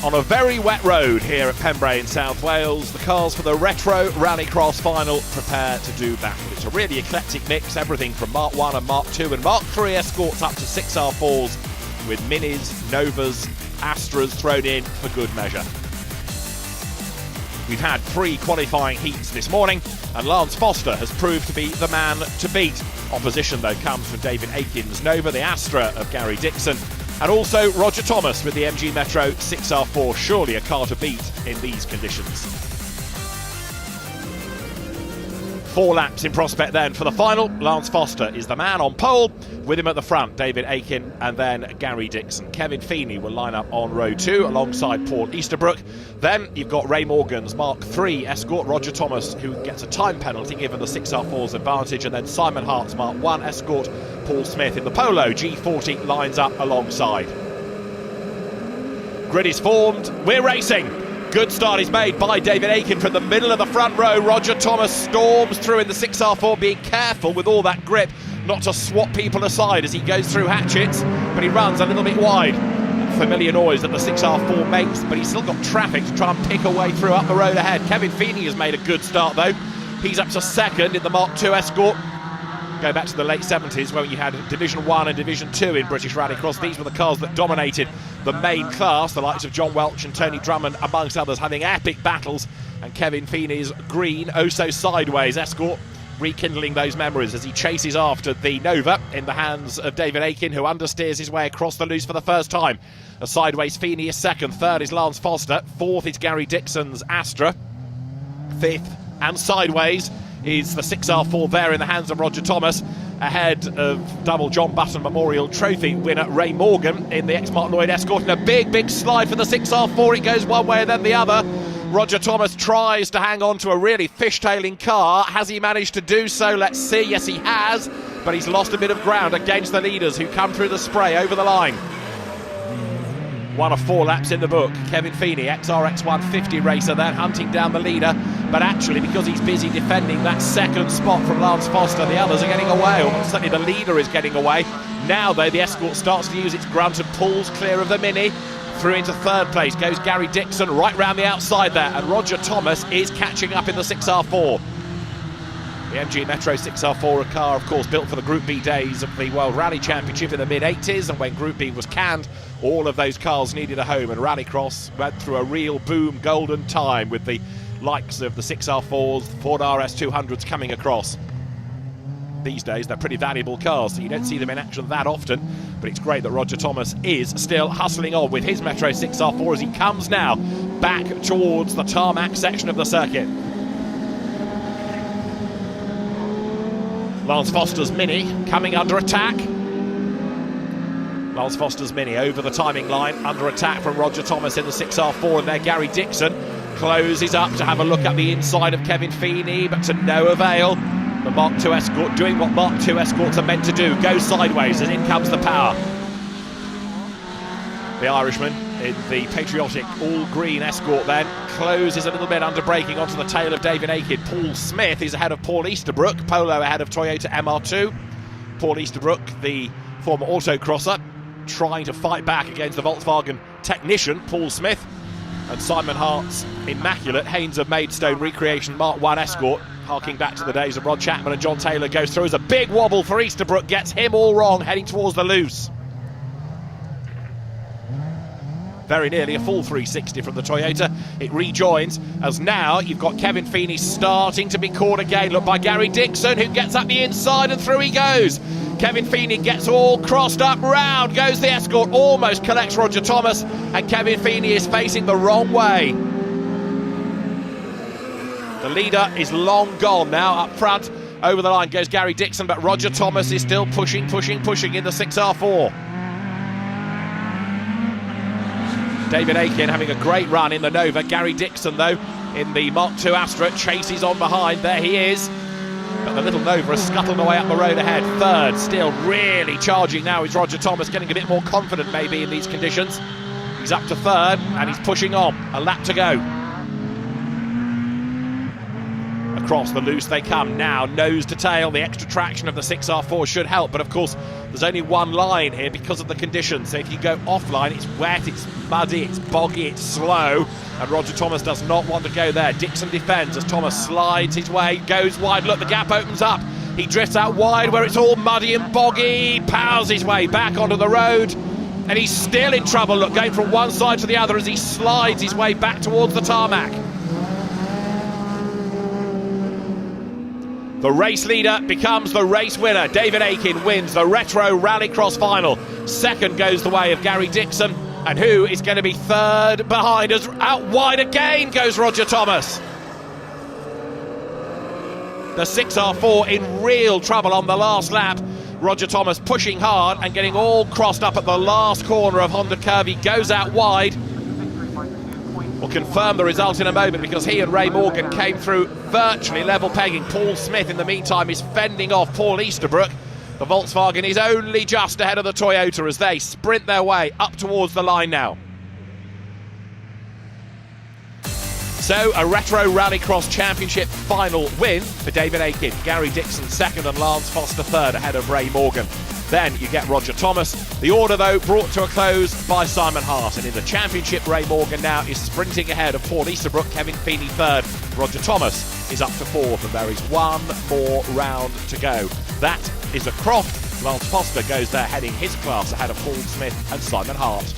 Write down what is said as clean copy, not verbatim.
On a very wet road here at Pembrey in South Wales, the cars for the Retro Rallycross final prepare to do battle. It's a really eclectic mix, everything from Mark 1 and Mark 2 and Mark 3 Escorts up to 6R4s with Minis, Novas, Astras thrown in for good measure. We've had 3 qualifying heats this morning and Lance Foster has proved to be the man to beat. Opposition though comes from David Aiken's Nova, the Astra of Gary Dixon, and also Roger Thomas with the MG Metro 6R4, surely a car to beat in these conditions. 4 laps in prospect then for the final. Lance Foster is the man on pole, with him at the front David Aiken and then Gary Dixon. Kevin Feeney will line up on row 2 alongside Paul Easterbrook. Then you've got Ray Morgan's Mark 3 Escort, Roger Thomas, who gets a time penalty given the 6R4's advantage, and then Simon Hart's Mark 1 Escort, Paul Smith in the Polo G40 lines up alongside. Grid is formed, we're racing. Good start is made by David Aiken from the middle of the front row. Roger Thomas storms through in the 6R4, being careful with all that grip not to swap people aside as he goes through hatchets, but he runs a little bit wide. Familiar noise that the 6R4 makes, but he's still got traffic to try and pick a way through up the road ahead. Kevin Feeney has made a good start though. He's up to second in the Mark 2 Escort. Go back to the late 70s when you had Division 1 and Division 2 in British Rallycross. These were the cars that dominated the main class, the likes of John Welch and Tony Drummond amongst others having epic battles, and Kevin Feeney's green oh so sideways Escort rekindling those memories as he chases after the Nova in the hands of David Aiken, who understeers his way across the loose for the first time. A sideways Feeney is second, third is Lance Foster, fourth is Gary Dixon's Astra, fifth and sideways is the 6R4 there in the hands of Roger Thomas, ahead of double John Button Memorial Trophy winner Ray Morgan in the ex-Mark Lloyd Escort, and a big slide for the 6R4. It goes one way and then the other. Roger Thomas tries to hang on to a really fishtailing car. Has he managed to do so? Let's see. Yes, he has, but he's lost a bit of ground against the leaders who come through the spray over the line. 1 of 4 laps in the book. Kevin Feeney, XRX 150 racer, then hunting down the leader, but actually because he's busy defending that second spot from Lance Foster, the others are getting away, or certainly the leader is getting away. Now though, the Escort starts to use its grunt and pulls clear of the Mini. Through into third place goes Gary Dixon, right round the outside there, and Roger Thomas is catching up in the 6R4. The MG Metro 6R4, a car of course built for the Group B days of the World Rally Championship in the mid-80s, and when Group B was canned, all of those cars needed a home, and Rallycross went through a real boom golden time with the likes of the 6R4s, Ford RS200s coming across. These days they're pretty valuable cars, so you don't see them in action that often, but it's great that Roger Thomas is still hustling on with his Metro 6R4 as he comes now back towards the tarmac section of the circuit. Lance Foster's Mini coming under attack. Lance Foster's Mini over the timing line, under attack from Roger Thomas in the 6R4, and there Gary Dixon closes up to have a look at the inside of Kevin Feeney, but to no avail. The Mark 2 Escort doing what Mark 2 Escorts are meant to do, go sideways, and in comes the power. The Irishman in the patriotic all-green Escort then closes a little bit under braking onto the tail of David Aiken. Paul Smith is ahead of Paul Easterbrook, Polo ahead of Toyota MR2. Paul Easterbrook, the former autocrosser, trying to fight back against the Volkswagen technician Paul Smith, and Simon Hart's immaculate Haynes of Maidstone recreation Mark 1 Escort, harking back to the days of Rod Chapman and John Taylor, goes through as a big wobble for Easterbrook, gets him all wrong heading towards the loose. Very nearly a full 360 from the Toyota. It rejoins as now you've got Kevin Feeney starting to be caught again. Look by Gary Dixon, who gets up the inside and through he goes. Kevin Feeney gets all crossed up, round goes the Escort, almost collects Roger Thomas, and Kevin Feeney is facing the wrong way. The leader is long gone now. Up front, over the line goes Gary Dixon, but Roger Thomas is still pushing in the 6R4. David Aiken having a great run in the Nova. Gary Dixon, though, in the Mark II Astra, chases on behind. There he is. But the little Nova has scuttled away up the road ahead. Third, still really charging now is Roger Thomas, getting a bit more confident maybe in these conditions. He's up to third, and he's pushing on. A lap to go. Rallycross, the loose they come now, nose to tail. The extra traction of the 6R4 should help, but of course there's only one line here because of the conditions. So if you go offline, it's wet, it's muddy, it's boggy, it's slow, and Roger Thomas does not want to go there. Dixon defends as Thomas slides his way, goes wide. Look, the gap opens up. He drifts out wide where it's all muddy and boggy, powers his way back onto the road, and he's still in trouble. Look, going from one side to the other as he slides his way back towards the tarmac. The race leader becomes the race winner. David Aiken wins the Retro Rallycross final. Second goes the way of Gary Dixon. And who is going to be third behind us? Out wide again goes Roger Thomas. The 6R4 in real trouble on the last lap. Roger Thomas pushing hard and getting all crossed up at the last corner of Honda Curve. He goes out wide. We'll confirm the result in a moment because he and Ray Morgan came through virtually level pegging. Paul Smith, in the meantime, is fending off Paul Easterbrook. The Volkswagen is only just ahead of the Toyota as they sprint their way up towards the line now. So, a Retro Rallycross Championship final win for David Aiken. Gary Dixon second and Lance Foster third ahead of Ray Morgan. Then you get Roger Thomas. The order, though, brought to a close by Simon Hart. And in the championship, Ray Morgan now is sprinting ahead of Paul Easterbrook, Kevin Feeney third. Roger Thomas is up to fourth, and there is one more round to go. That is a Croft. Lance Foster goes there heading his class ahead of Paul Smith and Simon Hart.